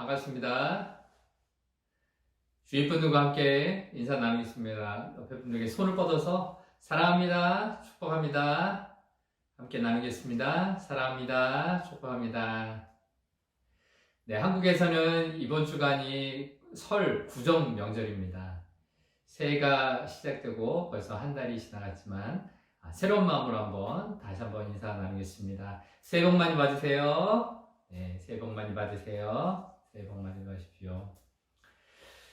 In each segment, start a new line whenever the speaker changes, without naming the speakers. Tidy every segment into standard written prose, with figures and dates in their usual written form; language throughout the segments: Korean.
반갑습니다. 주위 분들과 함께 인사 나누겠습니다. 옆에 분들에게 손을 뻗어서 사랑합니다. 축복합니다. 함께 나누겠습니다. 사랑합니다. 축복합니다. 네, 한국에서는 이번 주간이 설 구정 명절입니다. 새해가 시작되고 벌써 한 달이 지나갔지만 새로운 마음으로 다시 한번 인사 나누겠습니다. 새해 복 많이 받으세요. 네, 새해 복 많이 받으세요. 새해 복 많이 받으십시오.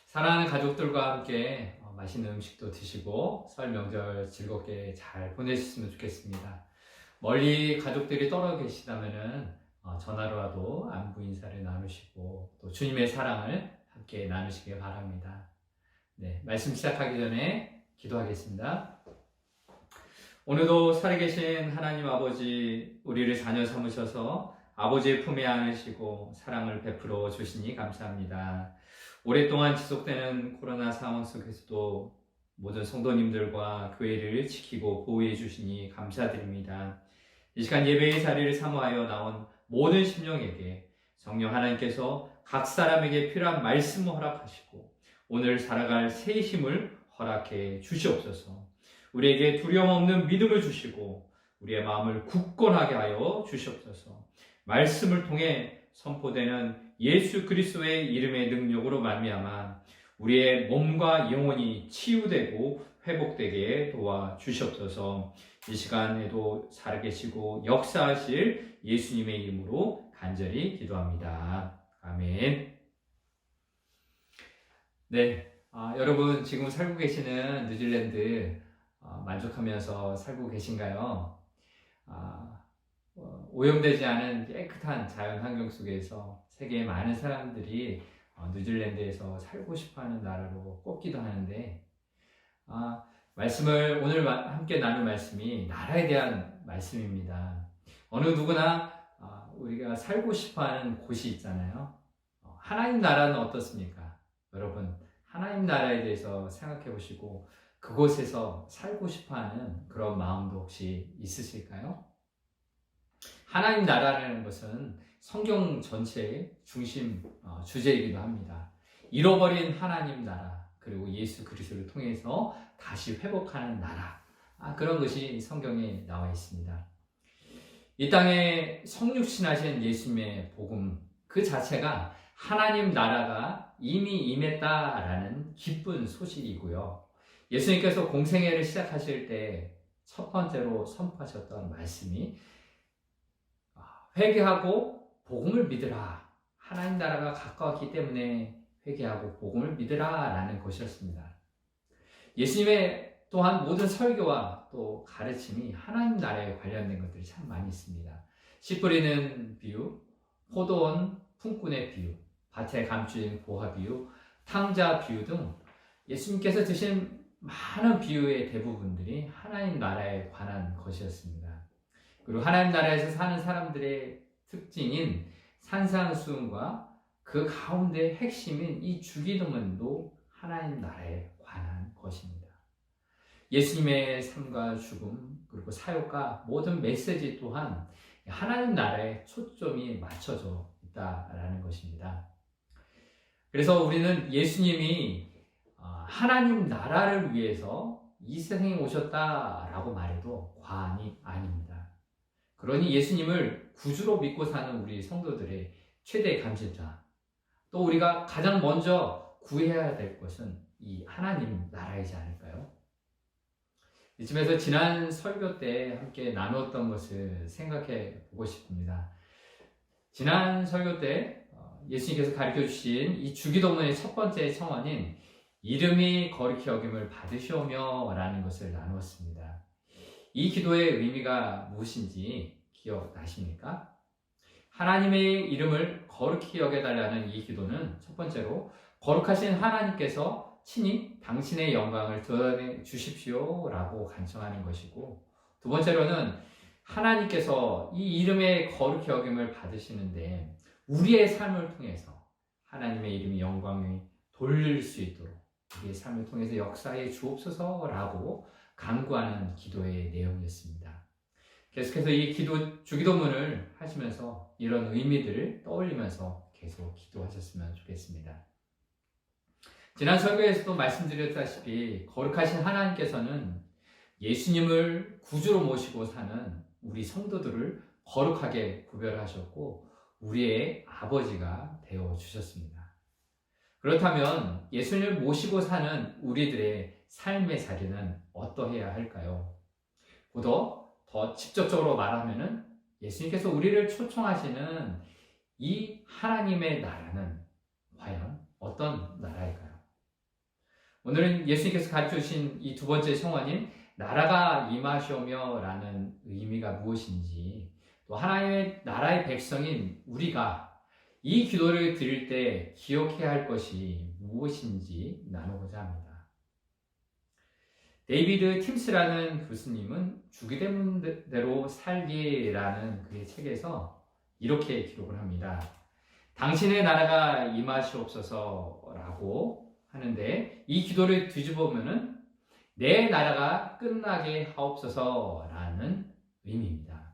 사랑하는 가족들과 함께 맛있는 음식도 드시고 설 명절 즐겁게 잘 보내셨으면 좋겠습니다. 멀리 가족들이 떨어져 계시다면은 전화로라도 안부 인사를 나누시고 또 주님의 사랑을 함께 나누시길 바랍니다. 네, 말씀 시작하기 전에 기도하겠습니다. 오늘도 살아계신 하나님 아버지, 우리를 자녀 삼으셔서 아버지의 품에 안으시고 사랑을 베풀어 주시니 감사합니다. 오랫동안 지속되는 코로나 상황 속에서도 모든 성도님들과 교회를 지키고 보호해 주시니 감사드립니다. 이 시간 예배의 자리를 사모하여 나온 모든 심령에게 성령 하나님께서 각 사람에게 필요한 말씀을 허락하시고 오늘 살아갈 새 힘을 허락해 주시옵소서. 우리에게 두려움 없는 믿음을 주시고 우리의 마음을 굳건하게 하여 주시옵소서. 말씀을 통해 선포되는 예수 그리스도의 이름의 능력으로 말미암아 우리의 몸과 영혼이 치유되고 회복되게 도와주시옵소서. 이 시간에도 살아계시고 역사하실 예수님의 이름으로 간절히 기도합니다. 아멘. 네, 여러분 지금 살고 계시는 뉴질랜드 만족하면서 살고 계신가요? 오염되지 않은 깨끗한 자연 환경 속에서 세계의 많은 사람들이 뉴질랜드에서 살고 싶어하는 나라로 꼽기도 하는데 말씀을 오늘 함께 나눌 말씀이 나라에 대한 말씀입니다. 어느 누구나 우리가 살고 싶어하는 곳이 있잖아요. 하나님 나라는 어떻습니까? 여러분 하나님 나라에 대해서 생각해 보시고 그곳에서 살고 싶어하는 그런 마음도 혹시 있으실까요? 하나님 나라라는 것은 성경 전체의 중심 주제이기도 합니다. 잃어버린 하나님 나라, 그리고 예수 그리스도를 통해서 다시 회복하는 나라, 그런 것이 성경에 나와 있습니다. 이 땅에 성육신하신 예수님의 복음 그 자체가 하나님 나라가 이미 임했다라는 기쁜 소식이고요. 예수님께서 공생애를 시작하실 때 첫 번째로 선포하셨던 말씀이 회개하고 복음을 믿으라. 하나님 나라가 가까웠기 때문에 회개하고 복음을 믿으라 라는 것이었습니다. 예수님의 또한 모든 설교와 또 가르침이 하나님 나라에 관련된 것들이 참 많이 있습니다. 씨 뿌리는 비유, 포도원 품꾼의 비유, 밭에 감추인 보화 비유, 탕자 비유 등 예수님께서 드신 많은 비유의 대부분들이 하나님 나라에 관한 것이었습니다. 그리고 하나님 나라에서 사는 사람들의 특징인 산상수훈과 그 가운데 핵심인 이 주기도문도 하나님 나라에 관한 것입니다. 예수님의 삶과 죽음 그리고 사역과 모든 메시지 또한 하나님 나라에 초점이 맞춰져 있다라는 것입니다. 그래서 우리는 예수님이 하나님 나라를 위해서 이 세상에 오셨다라고 말해도 과언이 아닙니다. 그러니 예수님을 구주로 믿고 사는 우리 성도들의 최대 감실자, 또 우리가 가장 먼저 구해야 될 것은 이 하나님 나라이지 않을까요? 이쯤에서 지난 설교 때 함께 나누었던 것을 생각해 보고 싶습니다. 지난 설교 때 예수님께서 가르쳐 주신 이 주기도문의 첫 번째 청원인 이름이 거룩히 여김을 받으시오며 라는 것을 나누었습니다. 이 기도의 의미가 무엇인지 기억나십니까? 하나님의 이름을 거룩히 여겨달라는 이 기도는 첫 번째로 거룩하신 하나님께서 친히 당신의 영광을 드러내 주십시오 라고 간청하는 것이고, 두 번째로는 하나님께서 이 이름의 거룩히 여김을 받으시는데 우리의 삶을 통해서 하나님의 이름이 영광이 돌릴 수 있도록 우리의 삶을 통해서 역사해 주옵소서라고 간구하는 기도의 내용이었습니다. 계속해서 이 주기도문을 하시면서 이런 의미들을 떠올리면서 계속 기도하셨으면 좋겠습니다. 지난 설교에서도 말씀드렸다시피 거룩하신 하나님께서는 예수님을 구주로 모시고 사는 우리 성도들을 거룩하게 구별하셨고 우리의 아버지가 되어 주셨습니다. 그렇다면 예수님을 모시고 사는 우리들의 삶의 자리는 어떠해야 할까요? 더 직접적으로 말하면은 예수님께서 우리를 초청하시는 이 하나님의 나라는 과연 어떤 나라일까요? 오늘은 예수님께서 가르쳐 주신 이 두 번째 성화인 나라가 임하시오며 라는 의미가 무엇인지, 또 하나님의 나라의 백성인 우리가 이 기도를 드릴 때 기억해야 할 것이 무엇인지 나누고자 합니다. 데이비드 팀스라는 교수님은 주기된 대로 살기라는 그의 책에서 이렇게 기록을 합니다. 당신의 나라가 임하시옵소서라고 하는데 이 기도를 뒤집어보면은 내 나라가 끝나게 하옵소서라는 의미입니다.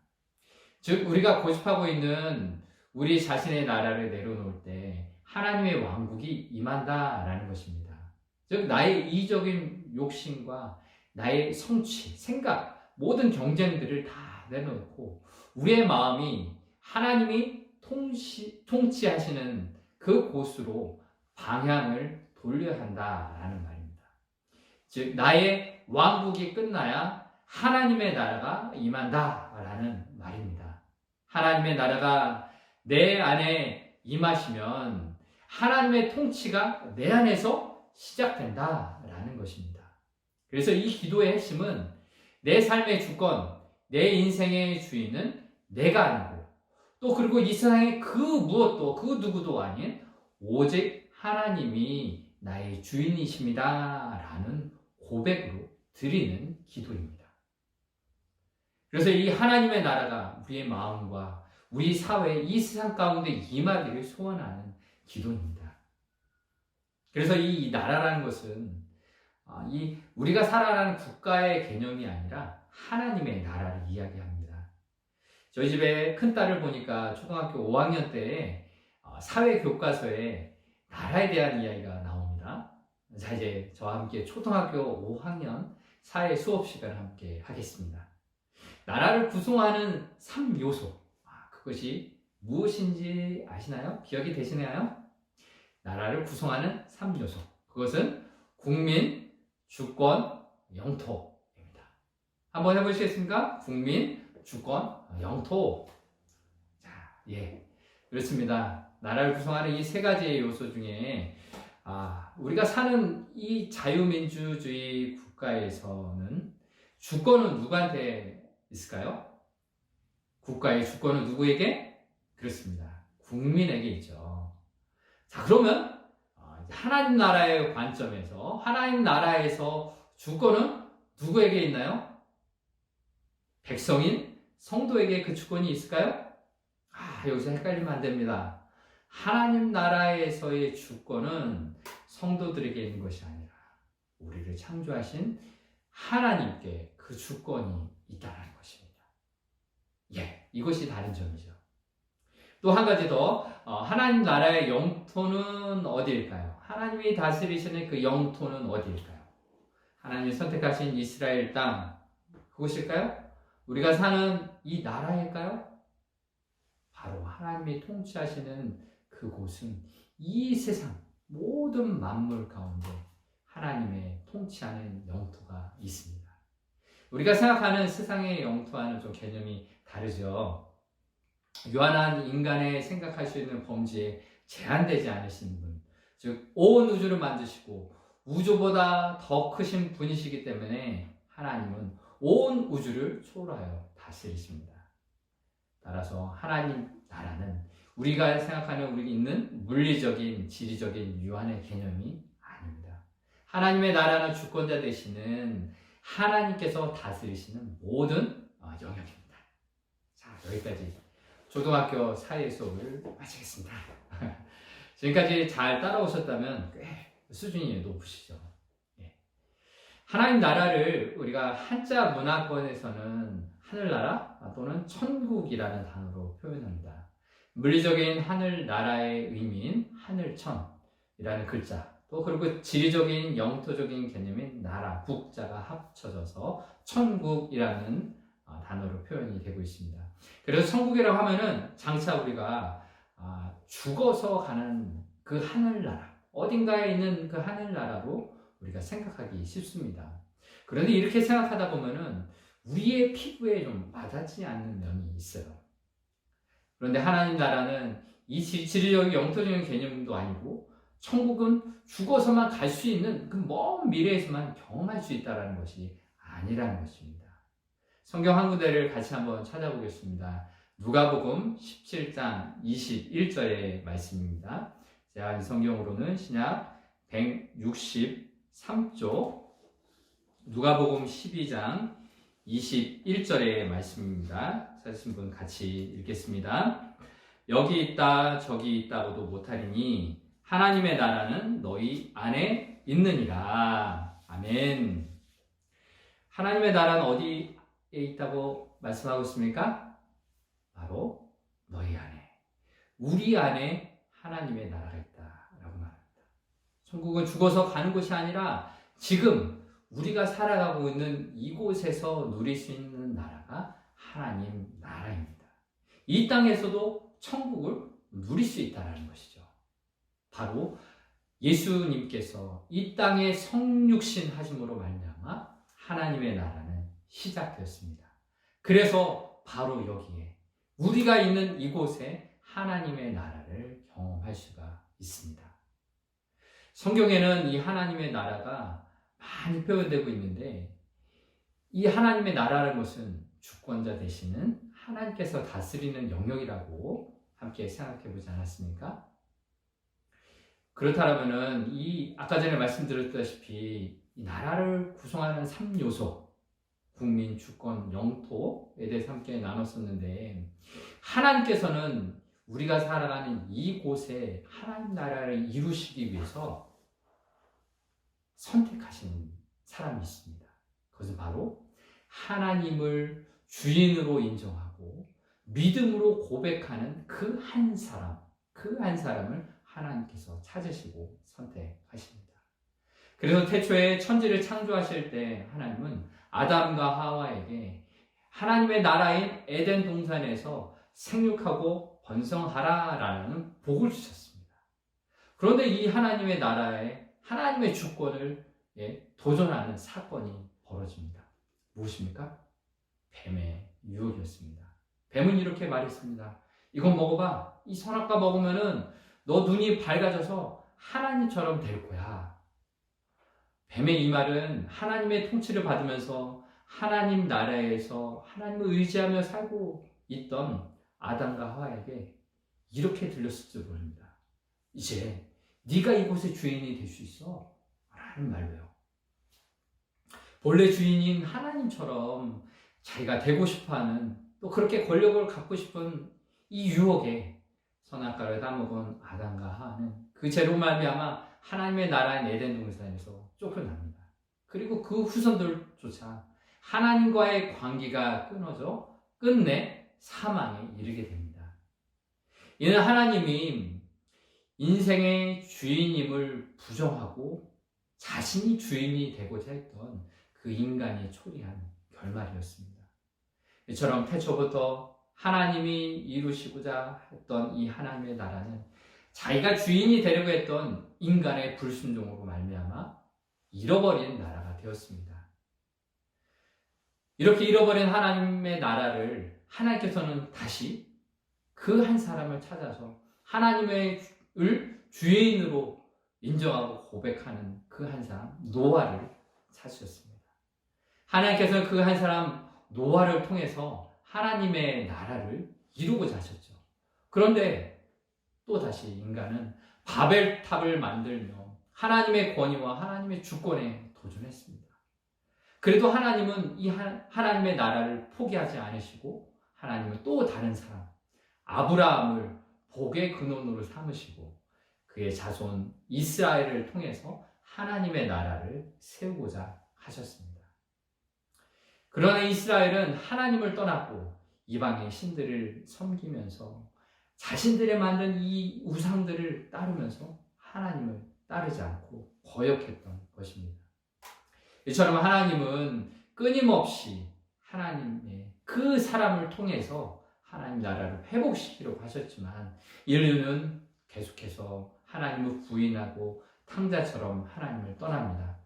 즉 우리가 고집하고 있는 우리 자신의 나라를 내려놓을 때 하나님의 왕국이 임한다라는 것입니다. 즉 나의 이기적인 욕심과 나의 성취, 생각, 모든 경쟁들을 다 내려놓고 우리의 마음이 하나님이 통치하시는 그 곳으로 방향을 돌려야 한다라는 말입니다. 즉 나의 왕국이 끝나야 하나님의 나라가 임한다라는 말입니다. 하나님의 나라가 내 안에 임하시면 하나님의 통치가 내 안에서 시작된다라는 것입니다. 그래서 이 기도의 핵심은 내 삶의 주권, 내 인생의 주인은 내가 아니고 또 그리고 이 세상의 그 무엇도 그 누구도 아닌 오직 하나님이 나의 주인이십니다 라는 고백으로 드리는 기도입니다. 그래서 이 하나님의 나라가 우리의 마음과 우리 사회, 이 세상 가운데 임하기를 소원하는 기도입니다. 그래서 이 나라라는 것은 우리가 살아가는 국가의 개념이 아니라 하나님의 나라를 이야기합니다. 저희 집에 큰딸을 보니까 초등학교 5학년 때에 사회교과서에 나라에 대한 이야기가 나옵니다. 자, 이제 저와 함께 초등학교 5학년 사회 수업 시간을 함께 하겠습니다. 나라를 구성하는 3요소. 그것이 무엇인지 아시나요? 기억이 되시나요? 나라를 구성하는 3요소. 그것은 국민, 주권, 영토입니다. 한번 해보시겠습니까? 국민, 주권, 영토. 자, 예. 그렇습니다. 나라를 구성하는 이 세 가지의 요소 중에 우리가 사는 이 자유민주주의 국가에서는 주권은 누구한테 있을까요? 국가의 주권은 누구에게? 그렇습니다. 국민에게 있죠. 자, 그러면 하나님 나라의 관점에서 하나님 나라에서 주권은 누구에게 있나요? 백성인 성도에게 그 주권이 있을까요? 여기서 헷갈리면 안 됩니다. 하나님 나라에서의 주권은 성도들에게 있는 것이 아니라 우리를 창조하신 하나님께 그 주권이 있다는 것입니다. 예, 이것이 다른 점이죠. 또 한 가지 더, 하나님 나라의 영토는 어디일까요? 하나님이 다스리시는 그 영토는 어디일까요? 하나님이 선택하신 이스라엘 땅, 그곳일까요? 우리가 사는 이 나라일까요? 바로 하나님이 통치하시는 그곳은 이 세상 모든 만물 가운데 하나님의 통치하는 영토가 있습니다. 우리가 생각하는 세상의 영토와는 좀 개념이 다르죠. 유한한 인간의 생각할 수 있는 범주에 제한되지 않으신 분, 즉 온 우주를 만드시고 우주보다 더 크신 분이시기 때문에 하나님은 온 우주를 초월하여 다스리십니다. 따라서 하나님 나라는 우리가 생각하는 우리 있는 물리적인, 지리적인 유한의 개념이 아닙니다. 하나님의 나라는 주권자 되시는 하나님께서 다스리시는 모든 영역입니다. 자, 여기까지 초등학교 사회 수업을 마치겠습니다. 지금까지 잘 따라오셨다면 꽤 수준이 높으시죠. 예. 하나님 나라를 우리가 한자 문화권에서는 하늘나라 또는 천국이라는 단어로 표현합니다. 물리적인 하늘나라의 의미인 하늘천이라는 글자, 또 그리고 지리적인 영토적인 개념인 나라, 국자가 합쳐져서 천국이라는 단어로 표현이 되고 있습니다. 그래서 천국이라고 하면은 장차 우리가 죽어서 가는 그 하늘나라, 어딘가에 있는 그 하늘나라로 우리가 생각하기 쉽습니다. 그런데 이렇게 생각하다 보면은 우리의 피부에 좀 와닿지 않는 면이 있어요. 그런데 하나님 나라는 이 지리적인 영토적인 개념도 아니고 천국은 죽어서만 갈 수 있는 그 먼 미래에서만 경험할 수 있다는 것이 아니라는 것입니다. 성경 한 구절을 같이 한번 찾아보겠습니다. 누가복음 17장 21절의 말씀입니다. 제가 이 성경으로는 신약 163쪽 누가복음 12장 21절의 말씀입니다. 찾으신 분 같이 읽겠습니다. 여기 있다 저기 있다고도 못하리니 하나님의 나라는 너희 안에 있느니라. 아멘. 하나님의 나라는 어디에 있다고 말씀하고 있습니까? 바로 너희 안에, 우리 안에 하나님의 나라가 있다라고 말합니다. 천국은 죽어서 가는 곳이 아니라 지금 우리가 살아가고 있는 이곳에서 누릴 수 있는 나라가 하나님 나라입니다. 이 땅에서도 천국을 누릴 수 있다는 것이죠. 바로 예수님께서 이 땅에 성육신 하심으로 말미암아 하나님의 나라는 시작되었습니다. 그래서 바로 여기에 우리가 있는 이곳에 하나님의 나라를 경험할 수가 있습니다. 성경에는 이 하나님의 나라가 많이 표현되고 있는데, 이 하나님의 나라라는 것은 주권자 되시는 하나님께서 다스리는 영역이라고 함께 생각해 보지 않았습니까? 그렇다면은 이 아까 전에 말씀드렸다시피 이 나라를 구성하는 3요소, 국민, 주권, 영토에 대해서 함께 나눴었는데, 하나님께서는 우리가 살아가는 이곳에 하나님 나라를 이루시기 위해서 선택하신 사람이 있습니다. 그것은 바로 하나님을 주인으로 인정하고 믿음으로 고백하는 그 한 사람, 그 한 사람을 하나님께서 찾으시고 선택하십니다. 그래서 태초에 천지를 창조하실 때 하나님은 아담과 하와에게 하나님의 나라인 에덴 동산에서 생육하고 번성하라라는 복을 주셨습니다. 그런데 이 하나님의 나라에 하나님의 주권을 도전하는 사건이 벌어집니다. 무엇입니까? 뱀의 유혹이었습니다. 뱀은 이렇게 말했습니다. 이건 먹어봐. 이 선악과 먹으면은 너 눈이 밝아져서 하나님처럼 될 거야. 뱀의 이 말은 하나님의 통치를 받으면서 하나님 나라에서 하나님을 의지하며 살고 있던 아담과 하와에게 이렇게 들렸을지 모릅니다. 이제 네가 이곳의 주인이 될 수 있어 라는 말로요. 본래 주인인 하나님처럼 자기가 되고 싶어하는, 또 그렇게 권력을 갖고 싶은 이 유혹에 선악과를 따먹은 아담과 하와는 그 죄로 말미암아 하나님의 나라인 에덴 동산에서 쫓겨납니다. 그리고 그 후손들조차 하나님과의 관계가 끊어져 끝내 사망에 이르게 됩니다. 이는 하나님이 인생의 주인임을 부정하고 자신이 주인이 되고자 했던 그 인간이 초래한 결말이었습니다. 이처럼 태초부터 하나님이 이루시고자 했던 이 하나님의 나라는 자기가 주인이 되려고 했던 인간의 불순종으로 말미암아 잃어버린 나라가 되었습니다. 이렇게 잃어버린 하나님의 나라를 하나님께서는 다시 그 한 사람을 찾아서 하나님의 주인으로 인정하고 고백하는 그 한 사람 노아를 찾으셨습니다. 하나님께서는 그 한 사람 노아를 통해서 하나님의 나라를 이루고자 하셨죠. 그런데 또다시 인간은 바벨탑을 만들며 하나님의 권위와 하나님의 주권에 도전했습니다. 그래도 하나님은 이 하나님의 나라를 포기하지 않으시고 하나님은 또 다른 사람 아브라함을 복의 근원으로 삼으시고 그의 자손 이스라엘을 통해서 하나님의 나라를 세우고자 하셨습니다. 그러나 이스라엘은 하나님을 떠났고 이방의 신들을 섬기면서 자신들의 만든 이 우상들을 따르면서 하나님을 따르지 않고 거역했던 것입니다. 이처럼 하나님은 끊임없이 하나님의 그 사람을 통해서 하나님 나라를 회복시키려고 하셨지만 인류는 계속해서 하나님을 부인하고 탕자처럼 하나님을 떠납니다.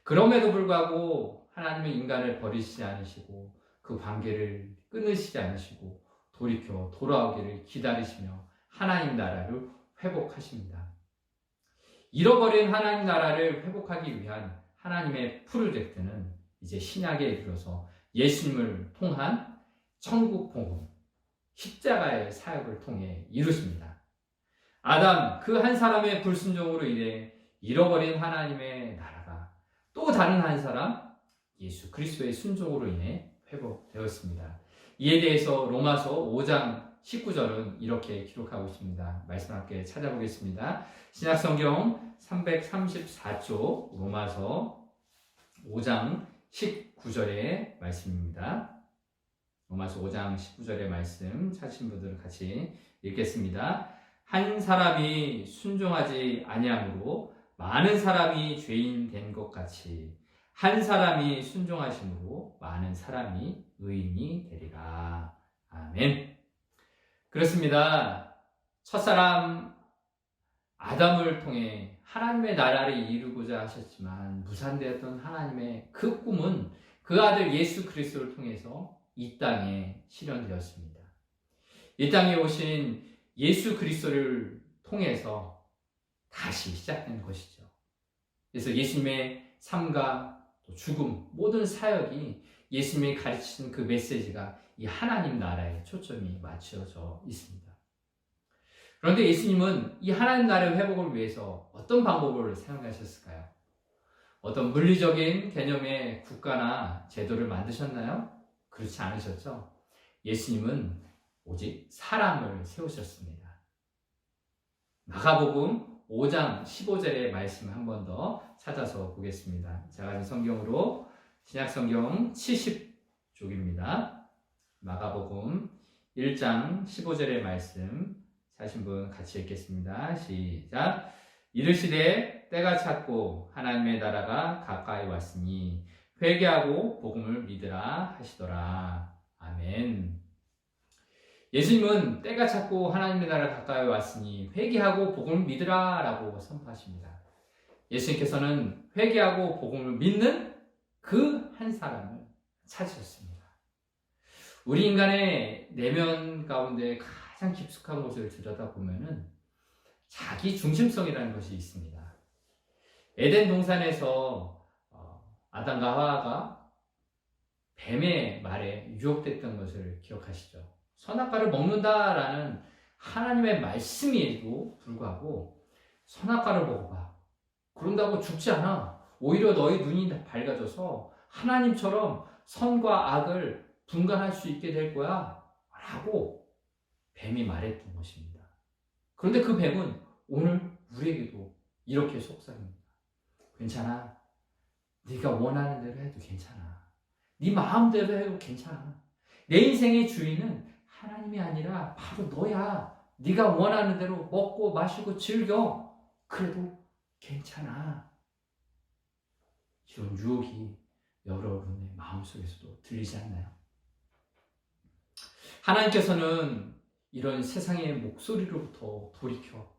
그럼에도 불구하고 하나님은 인간을 버리시지 않으시고 그 관계를 끊으시지 않으시고 돌이켜 돌아오기를 기다리시며 하나님 나라를 회복하십니다. 잃어버린 하나님 나라를 회복하기 위한 하나님의 프로젝트는 이제 신약에 이르러서 예수님을 통한 천국 복음, 십자가의 사역을 통해 이루십니다. 아담 그 한 사람의 불순종으로 인해 잃어버린 하나님의 나라가 또 다른 한 사람 예수 그리스도의 순종으로 인해 회복되었습니다. 이에 대해서 로마서 5장 19절은 이렇게 기록하고 있습니다. 말씀 함께 찾아보겠습니다. 신약성경 334쪽 로마서 5장 19절의 말씀입니다. 로마서 5장 19절의 말씀 찾으신 분들은 같이 읽겠습니다. 한 사람이 순종하지 아니함으로 많은 사람이 죄인 된 것 같이 한 사람이 순종하심으로 많은 사람이 의인이 되리라. 아멘. 그렇습니다. 첫사람 아담을 통해 하나님의 나라를 이루고자 하셨지만 무산되었던 하나님의 그 꿈은 그 아들 예수 그리스도를 통해서 이 땅에 실현되었습니다. 이 땅에 오신 예수 그리스도를 통해서 다시 시작된 것이죠. 그래서 예수님의 삶과 또 죽음, 모든 사역이 예수님이 가르치신 그 메시지가 이 하나님 나라에 초점이 맞춰져 있습니다. 그런데 예수님은 이 하나님 나라의 회복을 위해서 어떤 방법을 사용하셨을까요? 어떤 물리적인 개념의 국가나 제도를 만드셨나요? 그렇지 않으셨죠? 예수님은 오직 사람을 세우셨습니다. 마가복음 5장 15절의 말씀을 한 번 더 찾아서 보겠습니다. 제가 가진 성경으로 신약성경 70쪽입니다. 마가복음 1장 15절의 말씀 찾으신 분 같이 읽겠습니다. 시작. 이르시되 때가 찼고 하나님의 나라가 가까이 왔으니 회개하고 복음을 믿으라 하시더라. 아멘. 예수님은 때가 찼고 하나님의 나라가 가까이 왔으니 회개하고 복음을 믿으라 라고 선포하십니다. 예수님께서는 회개하고 복음을 믿는 그 한 사람을 찾으셨습니다. 우리 인간의 내면 가운데 가장 깊숙한 곳을 들여다보면 자기 중심성이라는 것이 있습니다. 에덴 동산에서 아담과 하와가 뱀의 말에 유혹됐던 것을 기억하시죠? 선악과를 먹는다라는 하나님의 말씀에도 불구하고 선악과를 먹어봐. 그런다고 죽지 않아. 오히려 너희 눈이 밝아져서 하나님처럼 선과 악을 분간할 수 있게 될 거야 라고 뱀이 말했던 것입니다. 그런데 그 뱀은 오늘 우리에게도 이렇게 속삭입니다. 괜찮아. 네가 원하는 대로 해도 괜찮아. 네 마음대로 해도 괜찮아. 내 인생의 주인은 하나님이 아니라 바로 너야. 네가 원하는 대로 먹고 마시고 즐겨. 그래도 괜찮아. 이런 유혹이 여러분의 마음속에서도 들리지 않나요? 하나님께서는 이런 세상의 목소리로부터 돌이켜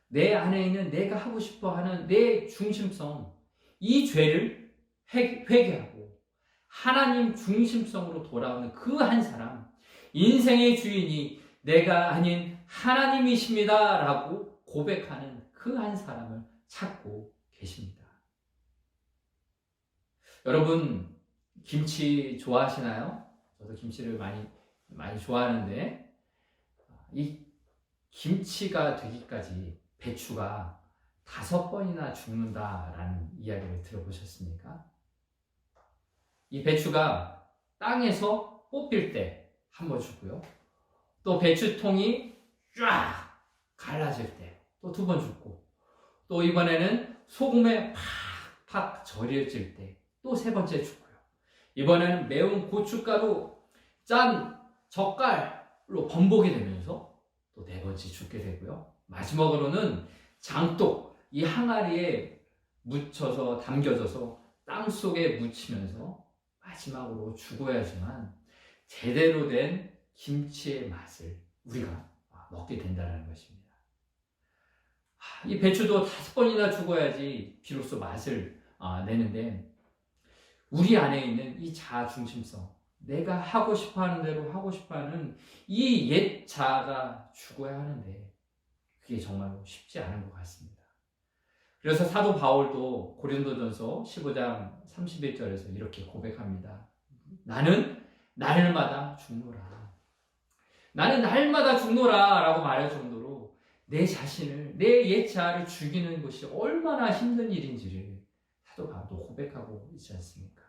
내 안에 있는 내가 하고 싶어하는 내 중심성, 이 죄를 회개하고 하나님 중심성으로 돌아오는 그 한 사람, 인생의 주인이 내가 아닌 하나님이십니다 라고 고백하는 그 한 사람을 찾고 계십니다. 여러분 김치 좋아하시나요? 저도 김치를 많이 좋아하는데 이 김치가 되기까지 배추가 5번이나 죽는다라는 이야기를 들어보셨습니까? 이 배추가 땅에서 뽑힐 때 한 번 죽고요. 또 배추통이 쫙 갈라질 때 또 2번 죽고, 또 이번에는 소금에 팍팍 절여질 때 또 3번째 죽고요. 이번에는 매운 고춧가루 짠 젓갈로 번복이 되면서 또 네 번째 죽게 되고요. 마지막으로는 장독, 이 항아리에 묻혀서 담겨져서 땅 속에 묻히면서 마지막으로 죽어야지만 제대로 된 김치의 맛을 우리가 먹게 된다는 것입니다. 이 배추도 5번이나 죽어야지 비로소 맛을 내는데, 우리 안에 있는 이 자아 중심성, 내가 하고 싶어 하는 대로 하고 싶어 하는 이 옛 자아가 죽어야 하는데 그게 정말로 쉽지 않은 것 같습니다. 그래서 사도 바울도 고린도전서 15장 31절에서 이렇게 고백합니다. 나는 날마다 죽노라. 나는 날마다 죽노라 라고 말할 정도로 내 자신을, 내 옛 자아를 죽이는 것이 얼마나 힘든 일인지를 사도 바울도 고백하고 있지 않습니까?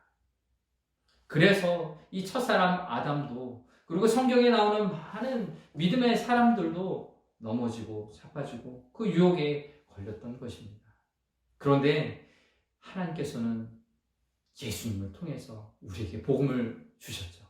그래서 이 첫사람 아담도, 그리고 성경에 나오는 많은 믿음의 사람들도 넘어지고 자빠지고 그 유혹에 걸렸던 것입니다. 그런데 하나님께서는 예수님을 통해서 우리에게 복음을 주셨죠.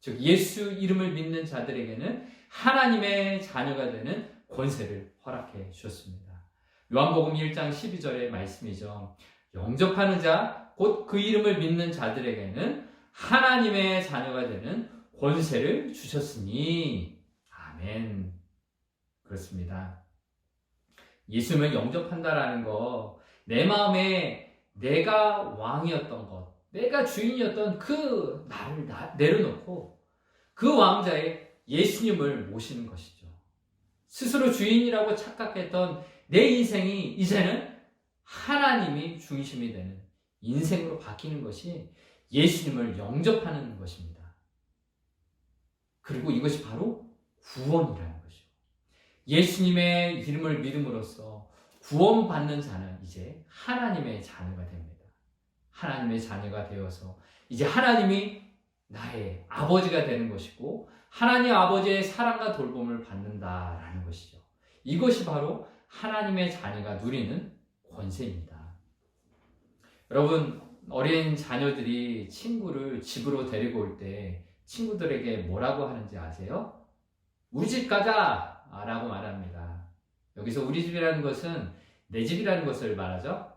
즉 예수 이름을 믿는 자들에게는 하나님의 자녀가 되는 권세를 허락해 주셨습니다. 요한복음 1장 12절의 말씀이죠. 영접하는 자, 곧 그 이름을 믿는 자들에게는 하나님의 자녀가 되는 권세를 주셨으니 아멘. 그렇습니다. 예수님을 영접한다라는 거, 내 마음에 내가 왕이었던 것, 내가 주인이었던 그 나를 내려놓고 그 왕자의 예수님을 모시는 것이죠. 스스로 주인이라고 착각했던 내 인생이 이제는 하나님이 중심이 되는 인생으로 바뀌는 것이 예수님을 영접하는 것입니다. 그리고 이것이 바로 구원이라는 것이죠. 예수님의 이름을 믿음으로써 구원받는 자는 이제 하나님의 자녀가 됩니다. 하나님의 자녀가 되어서 이제 하나님이 나의 아버지가 되는 것이고 하나님 아버지의 사랑과 돌봄을 받는다라는 것이죠. 이것이 바로 하나님의 자녀가 누리는 권세입니다. 여러분, 어린 자녀들이 친구를 집으로 데리고 올 때 친구들에게 뭐라고 하는지 아세요? 우리 집 가자! 라고 말합니다. 여기서 우리 집이라는 것은 내 집이라는 것을 말하죠.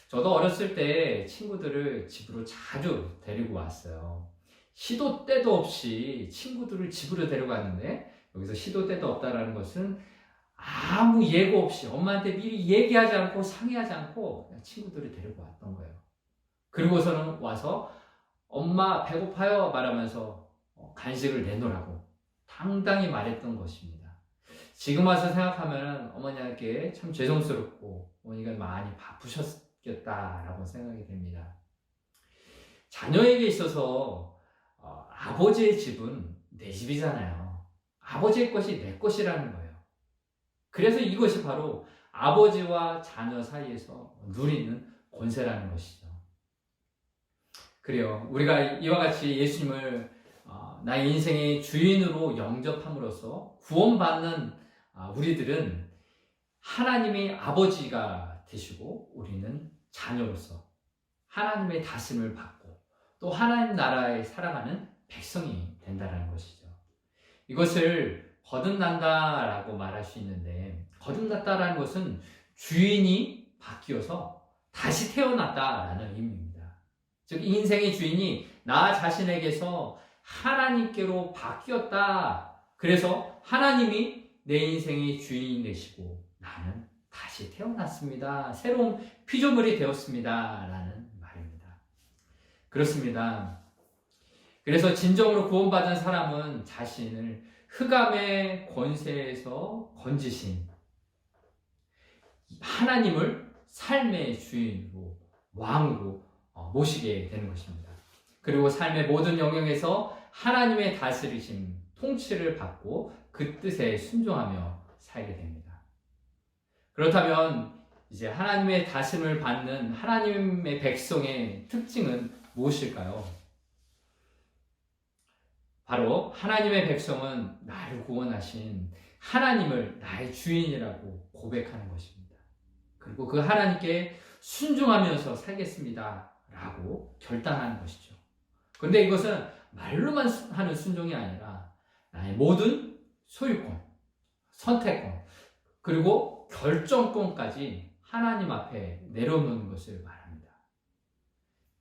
저도 어렸을 때 친구들을 집으로 자주 데리고 왔어요. 시도 때도 없이 친구들을 집으로 데려갔는데, 여기서 시도 때도 없다라는 것은 아무 예고 없이 엄마한테 미리 얘기하지 않고 상의하지 않고 그냥 친구들을 데리고 왔던 거예요. 그리고서는 와서 엄마 배고파요 말하면서 간식을 내놓으라고 당당히 말했던 것입니다. 지금 와서 생각하면 어머니께 참 죄송스럽고 어머니가 많이 바쁘셨겠다라고 생각이 됩니다. 자녀에게 있어서 아버지의 집은 내 집이잖아요. 아버지의 것이 내 것이라는 거예요. 그래서 이것이 바로 아버지와 자녀 사이에서 누리는 권세라는 것이죠. 그래요. 우리가 이와 같이 예수님을 나의 인생의 주인으로 영접함으로써 구원받는 우리들은 하나님의 아버지가 되시고 우리는 자녀로서 하나님의 다스림을 받고 또 하나님 나라에 살아가는 백성이 된다는 것이죠. 이것을 거듭난다라고 말할 수 있는데, 거듭났다라는 것은 주인이 바뀌어서 다시 태어났다라는 의미입니다. 즉 인생의 주인이 나 자신에게서 하나님께로 바뀌었다. 그래서 하나님이 내 인생의 주인이 되시고 나는 다시 태어났습니다. 새로운 피조물이 되었습니다. 라는 말입니다. 그렇습니다. 그래서 진정으로 구원받은 사람은 자신을 흑암의 권세에서 건지신 하나님을 삶의 주인으로, 왕으로 모시게 되는 것입니다. 그리고 삶의 모든 영역에서 하나님의 다스리심, 통치를 받고 그 뜻에 순종하며 살게 됩니다. 그렇다면 이제 하나님의 다스림을 받는 하나님의 백성의 특징은 무엇일까요? 바로 하나님의 백성은 나를 구원하신 하나님을 나의 주인이라고 고백하는 것입니다. 그리고 그 하나님께 순종하면서 살겠습니다 라고 결단하는 것이죠. 그런데 이것은 말로만 하는 순종이 아니라 나의 모든 소유권, 선택권, 그리고 결정권까지 하나님 앞에 내려놓는 것을 말합니다.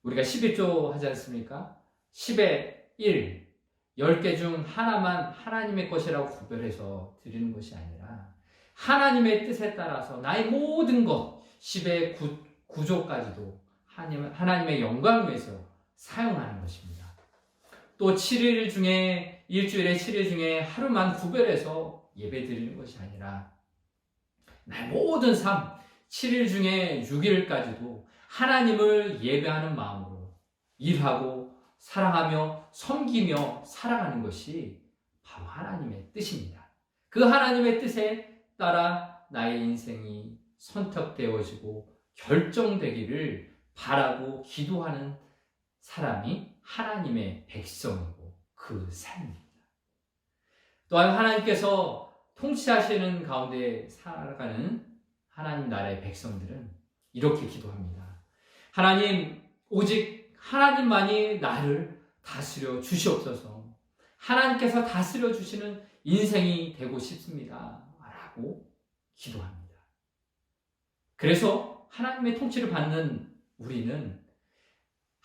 우리가 11조 하지 않습니까? 10의 1, 10개 중 하나만 하나님의 것이라고 구별해서 드리는 것이 아니라 하나님의 뜻에 따라서 나의 모든 것, 10의 9조까지도 하나님의 영광을 위해서 사용하는 것입니다. 또 7일 중에, 일주일에 7일 중에 하루만 구별해서 예배 드리는 것이 아니라 나의 모든 삶, 7일 중에 6일까지도 하나님을 예배하는 마음으로 일하고 사랑하며 섬기며 살아가는 것이 바로 하나님의 뜻입니다. 그 하나님의 뜻에 따라 나의 인생이 선택되어지고 결정되기를 바라고 기도하는 사람이 하나님의 백성이고 그 삶입니다. 또한 하나님께서 통치하시는 가운데 살아가는 하나님 나라의 백성들은 이렇게 기도합니다. 하나님, 오직 하나님만이 나를 다스려 주시옵소서. 하나님께서 다스려 주시는 인생이 되고 싶습니다. 라고 기도합니다. 그래서 하나님의 통치를 받는 우리는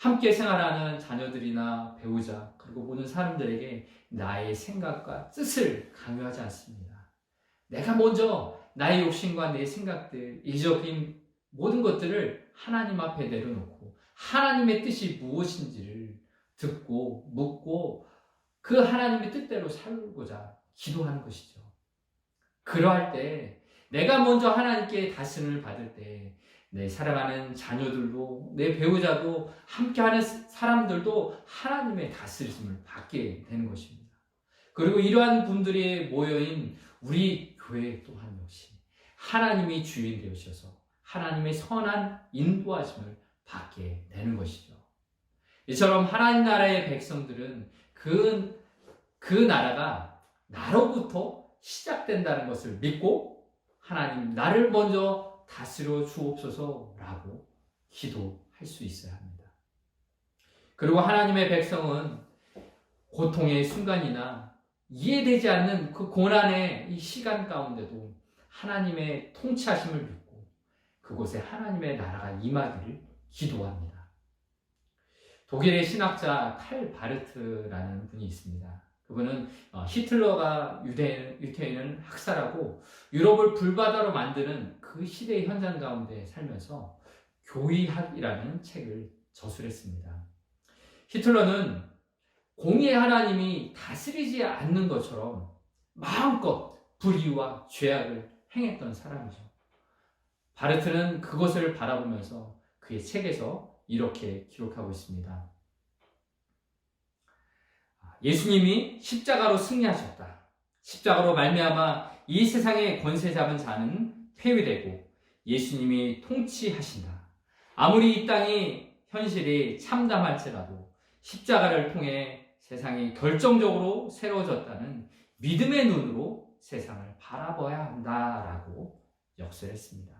함께 생활하는 자녀들이나 배우자, 그리고 모든 사람들에게 나의 생각과 뜻을 강요하지 않습니다. 내가 먼저 나의 욕심과 내 생각들, 이적인 모든 것들을 하나님 앞에 내려놓고 하나님의 뜻이 무엇인지를 듣고 묻고 그 하나님의 뜻대로 살고자 기도하는 것이죠. 그러할 때 내가 먼저 하나님께 다스림을 받을 때 내 사랑하는 자녀들도 내 배우자도 함께하는 사람들도 하나님의 다스림을 받게 되는 것입니다. 그리고 이러한 분들이 모여인 우리 교회 또한 역시 하나님이 주인 되셔서 하나님의 선한 인도하심을 받게 되는 것이죠. 이처럼 하나님 나라의 백성들은 그 나라가 나로부터 시작된다는 것을 믿고 하나님 나를 먼저 다스려 주옵소서라고 기도할 수 있어야 합니다. 그리고 하나님의 백성은 고통의 순간이나 이해되지 않는 그 고난의 이 시간 가운데도 하나님의 통치하심을 믿고 그곳에 하나님의 나라가 임하기를 기도합니다. 독일의 신학자 칼 바르트라는 분이 있습니다. 그분은 히틀러가 유태인을 학살하고 유럽을 불바다로 만드는 그 시대의 현장 가운데 살면서 교의학이라는 책을 저술했습니다. 히틀러는 공의의 하나님이 다스리지 않는 것처럼 마음껏 불의와 죄악을 행했던 사람이죠. 바르트는 그것을 바라보면서 그의 책에서 이렇게 기록하고 있습니다. 예수님이 십자가로 승리하셨다. 십자가로 말미암아 이 세상의 권세 잡은 자는 폐위되고 예수님이 통치하신다. 아무리 이 땅이 현실이 참담할지라도 십자가를 통해 세상이 결정적으로 새로워졌다는 믿음의 눈으로 세상을 바라봐야 한다라고 역설했습니다.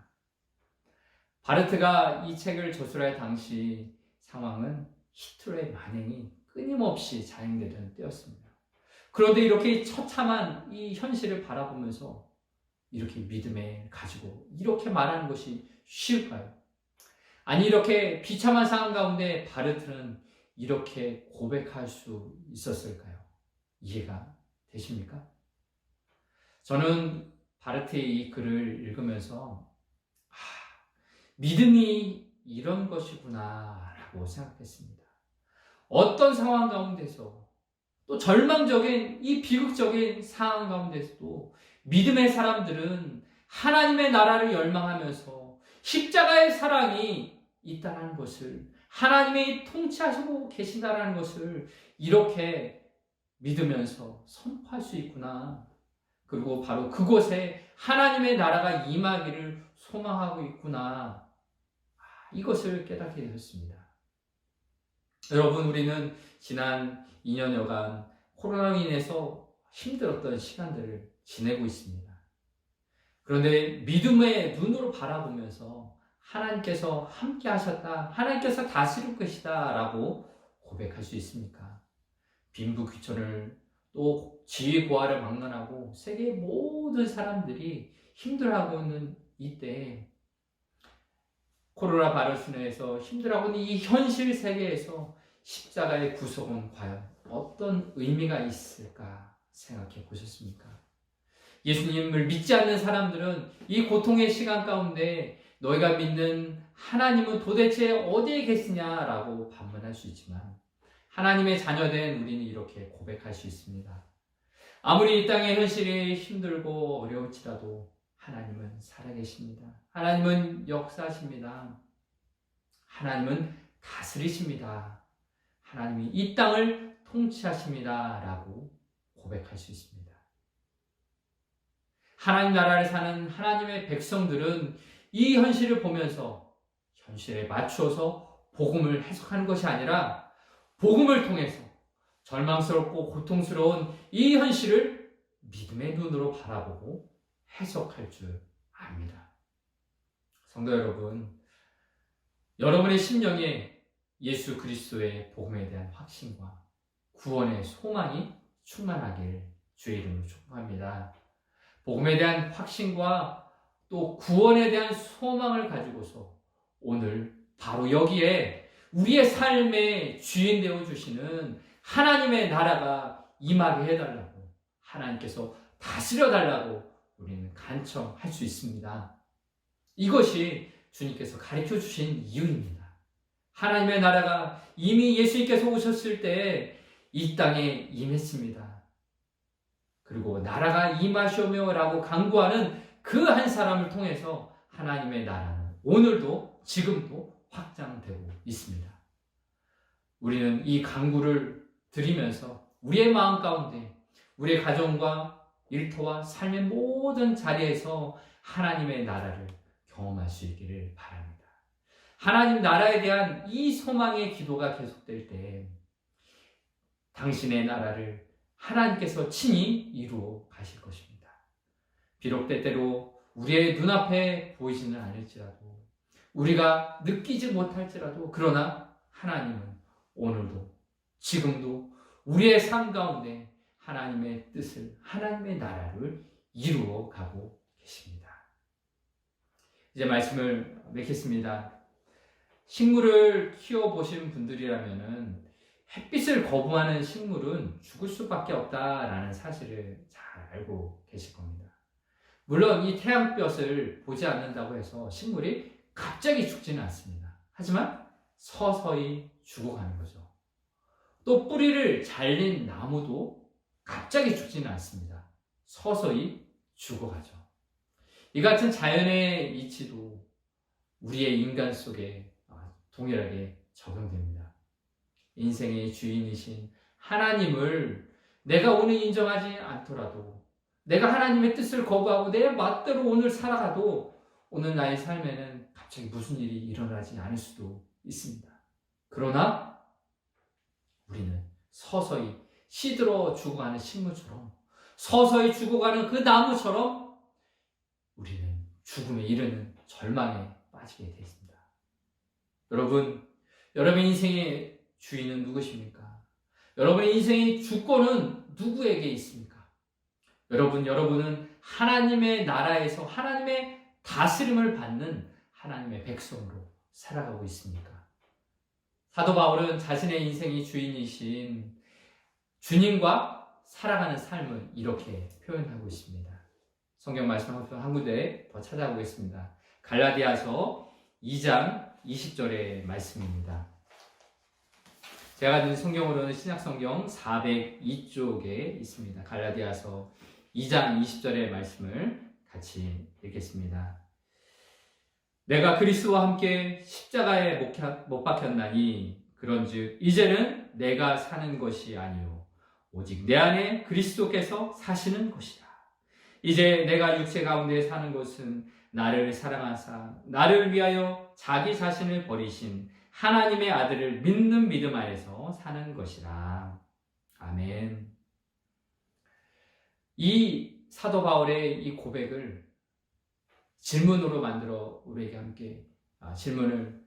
바르트가 이 책을 저술할 당시 상황은 히틀러의 만행이 끊임없이 자행되던 때였습니다. 그런데 이렇게 처참한 이 현실을 바라보면서 이렇게 믿음을 가지고 이렇게 말하는 것이 쉬울까요? 아니 이렇게 비참한 상황 가운데 바르트는 이렇게 고백할 수 있었을까요? 이해가 되십니까? 저는 바르트의 이 글을 읽으면서 믿음이 이런 것이구나 라고 생각했습니다. 어떤 상황 가운데서 또 절망적인 이 비극적인 상황 가운데서도 믿음의 사람들은 하나님의 나라를 열망하면서 십자가의 사랑이 있다는 것을 하나님이 통치하시고 계신다는 것을 이렇게 믿으면서 선포할 수 있구나. 그리고 바로 그곳에 하나님의 나라가 임하기를 소망하고 있구나. 이것을 깨닫게 되었습니다. 여러분, 우리는 지난 2년여간 코로나로 인해서 힘들었던 시간들을 지내고 있습니다. 그런데 믿음의 눈으로 바라보면서 하나님께서 함께 하셨다, 하나님께서 다스릴 것이다 라고 고백할 수 있습니까? 빈부귀천을 또 지위 고하를 막론하고 세계의 모든 사람들이 힘들어하고 있는 이때, 코로나 바이러스로 인해서 힘들어하고 있는 이 현실 세계에서 십자가의 구속은 과연 어떤 의미가 있을까 생각해 보셨습니까? 예수님을 믿지 않는 사람들은 이 고통의 시간 가운데 너희가 믿는 하나님은 도대체 어디에 계시냐라고 반문할 수 있지만, 하나님의 자녀된 우리는 이렇게 고백할 수 있습니다. 아무리 이 땅의 현실이 힘들고 어려울지라도 하나님은 살아계십니다. 하나님은 역사하십니다. 하나님은 다스리십니다. 하나님이 이 땅을 통치하십니다. 라고 고백할 수 있습니다. 하나님 나라를 사는 하나님의 백성들은 이 현실을 보면서 현실에 맞추어서 복음을 해석하는 것이 아니라 복음을 통해서 절망스럽고 고통스러운 이 현실을 믿음의 눈으로 바라보고 해석할 줄 압니다. 성도 여러분, 여러분의 심령에 예수 그리스도의 복음에 대한 확신과 구원의 소망이 충만하길 주의 이름으로 축복합니다. 복음에 대한 확신과 또 구원에 대한 소망을 가지고서 오늘 바로 여기에 우리의 삶의 주인 되어 주시는 하나님의 나라가 임하게 해달라고, 하나님께서 다스려 달라고 우리는 간청할 수 있습니다. 이것이 주님께서 가르쳐 주신 이유입니다. 하나님의 나라가 이미 예수님께서 오셨을 때 이 땅에 임했습니다. 그리고 나라가 임하시오며 라고 강구하는 그 한 사람을 통해서 하나님의 나라는 오늘도 지금도 확장되고 있습니다. 우리는 이 강구를 드리면서 우리의 마음 가운데 우리의 가정과 일터와 삶의 모든 자리에서 하나님의 나라를 경험할 수 있기를 바랍니다. 하나님 나라에 대한 이 소망의 기도가 계속될 때 당신의 나라를 하나님께서 친히 이루어 가실 것입니다. 비록 때때로 우리의 눈앞에 보이지는 않을지라도, 우리가 느끼지 못할지라도, 그러나 하나님은 오늘도 지금도 우리의 삶 가운데 하나님의 뜻을, 하나님의 나라를 이루어 가고 계십니다. 이제 말씀을 맺겠습니다. 식물을 키워보신 분들이라면 햇빛을 거부하는 식물은 죽을 수밖에 없다라는 사실을 잘 알고 계실 겁니다. 물론 이 태양볕을 보지 않는다고 해서 식물이 갑자기 죽지는 않습니다. 하지만 서서히 죽어가는 거죠. 또 뿌리를 잘린 나무도 갑자기 죽지는 않습니다. 서서히 죽어가죠. 이 같은 자연의 이치도 우리의 인간 속에 동일하게 적용됩니다. 인생의 주인이신 하나님을 내가 오늘 인정하지 않더라도, 내가 하나님의 뜻을 거부하고 내 멋대로 오늘 살아가도 오늘 나의 삶에는 갑자기 무슨 일이 일어나지 않을 수도 있습니다. 그러나 우리는 서서히 시들어 죽어가는 식물처럼, 서서히 죽어가는 그 나무처럼 우리는 죽음에 이르는 절망에 빠지게 되어 있습니다. 여러분, 여러분의 인생의 주인은 누구십니까? 여러분의 인생의 주권은 누구에게 있습니까? 여러분은 하나님의 나라에서 하나님의 다스림을 받는 하나님의 백성으로 살아가고 있습니까? 사도 바울은 자신의 인생의 주인이신 주님과 살아가는 삶을 이렇게 표현하고 있습니다. 성경 말씀 한 군데 더 찾아보겠습니다. 갈라디아서 2장 20절의 말씀입니다. 제가 가진 성경으로는 신약성경 402쪽에 있습니다. 갈라디아서 2장 20절의 말씀을 같이 읽겠습니다. 내가 그리스도와 함께 십자가에 못 박혔나니 그런즉 이제는 내가 사는 것이 아니요 오직 내 안에 그리스도께서 사시는 것이라. 이제 내가 육체 가운데 사는 것은 나를 사랑하사 나를 위하여 자기 자신을 버리신 하나님의 아들을 믿는 믿음 안에서 사는 것이라. 아멘. 이 사도 바울의 이 고백을 질문으로 만들어 우리에게 함께 질문을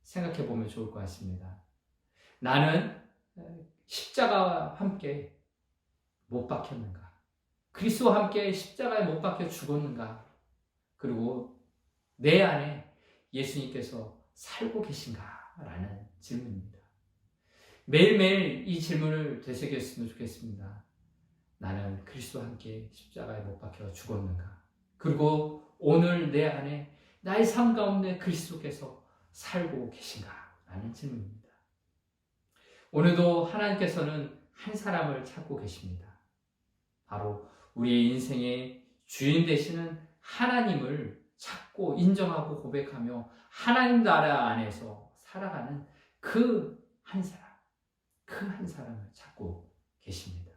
생각해 보면 좋을 것 같습니다. 나는 십자가와 함께 못 박혔는가? 그리스도와 함께 십자가에 못 박혀 죽었는가? 그리고 내 안에 예수님께서 살고 계신가? 라는 질문입니다. 매일매일 이 질문을 되새겼으면 좋겠습니다. 나는 그리스도와 함께 십자가에 못 박혀 죽었는가? 그리고 오늘 내 안에 나의 삶 가운데 그리스도께서 살고 계신가? 라는 질문입니다. 오늘도 하나님께서는 한 사람을 찾고 계십니다. 바로 우리의 인생의 주인 되시는 하나님을 찾고 인정하고 고백하며 하나님 나라 안에서 살아가는 그 한 사람, 그 한 사람을 찾고 계십니다.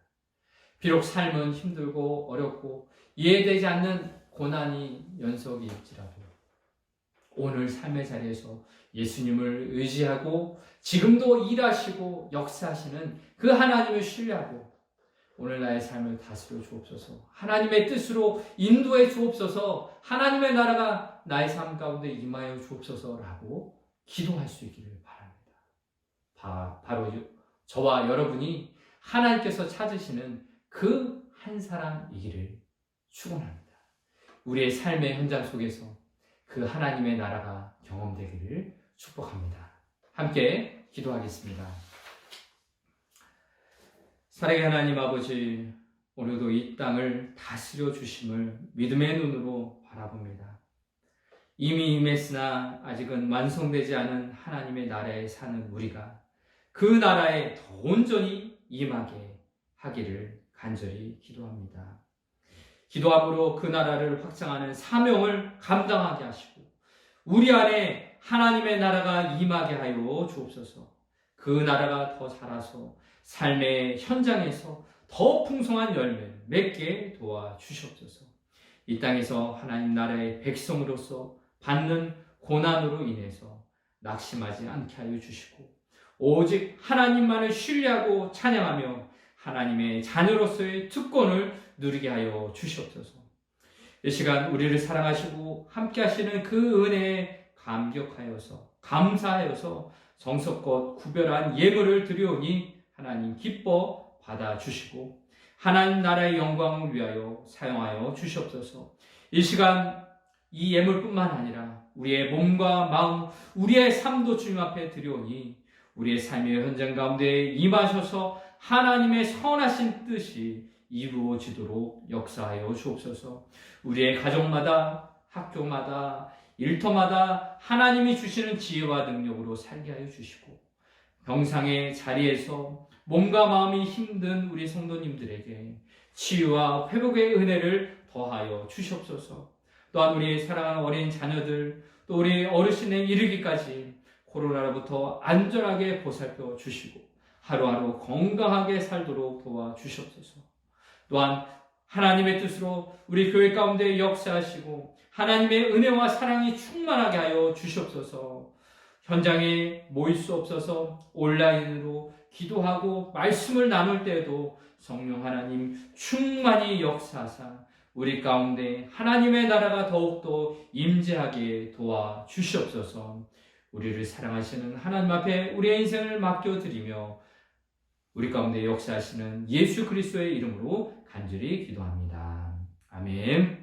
비록 삶은 힘들고 어렵고 이해되지 않는 고난이 연속일지라도 오늘 삶의 자리에서 예수님을 의지하고 지금도 일하시고 역사하시는 그 하나님을 신뢰하고 오늘 나의 삶을 다스려 주옵소서, 하나님의 뜻으로 인도해 주옵소서, 하나님의 나라가 나의 삶 가운데 임하여 주옵소서라고 기도할 수 있기를 바랍니다. 바로 저와 여러분이 하나님께서 찾으시는 그 한 사람이기를 축원합니다. 우리의 삶의 현장 속에서 그 하나님의 나라가 경험되기를 축복합니다. 함께 기도하겠습니다. 사랑의 하나님 아버지, 오늘도 이 땅을 다스려 주심을 믿음의 눈으로 바라봅니다. 이미 임했으나 아직은 완성되지 않은 하나님의 나라에 사는 우리가 그 나라에 더 온전히 임하게 하기를 간절히 기도합니다. 기도함으로 그 나라를 확장하는 사명을 감당하게 하시고 우리 안에 하나님의 나라가 임하게 하여 주옵소서. 그 나라가 더 자라서 삶의 현장에서 더 풍성한 열매를 맺게 도와주시옵소서. 이 땅에서 하나님 나라의 백성으로서 받는 고난으로 인해서 낙심하지 않게 하여 주시고 오직 하나님만을 신뢰하고 찬양하며 하나님의 자녀로서의 특권을 누리게 하여 주시옵소서. 이 시간 우리를 사랑하시고 함께 하시는 그 은혜에 감격하여서 감사하여서 정성껏 구별한 예물을 드려오니 하나님 기뻐 받아주시고 하나님 나라의 영광을 위하여 사용하여 주시옵소서. 이 시간 이 예물뿐만 아니라 우리의 몸과 마음, 우리의 삶도 주님 앞에 드려오니 우리의 삶의 현장 가운데 임하셔서 하나님의 선하신 뜻이 이루어지도록 역사하여 주옵소서. 우리의 가정마다, 학교마다, 일터마다 하나님이 주시는 지혜와 능력으로 살게 하여 주시고 병상의 자리에서 몸과 마음이 힘든 우리 성도님들에게 치유와 회복의 은혜를 더하여 주시옵소서. 또한 우리 사랑하는 어린 자녀들, 또 우리 어르신에 이르기까지 코로나로부터 안전하게 보살펴 주시고 하루하루 건강하게 살도록 도와주시옵소서. 또한 하나님의 뜻으로 우리 교회 가운데 역사하시고 하나님의 은혜와 사랑이 충만하게 하여 주시옵소서. 현장에 모일 수 없어서 온라인으로 기도하고 말씀을 나눌 때에도 성령 하나님 충만히 역사하사 우리 가운데 하나님의 나라가 더욱더 임재하게 도와주시옵소서. 우리를 사랑하시는 하나님 앞에 우리의 인생을 맡겨드리며 우리 가운데 역사하시는 예수 그리스도의 이름으로 간절히 기도합니다. 아멘.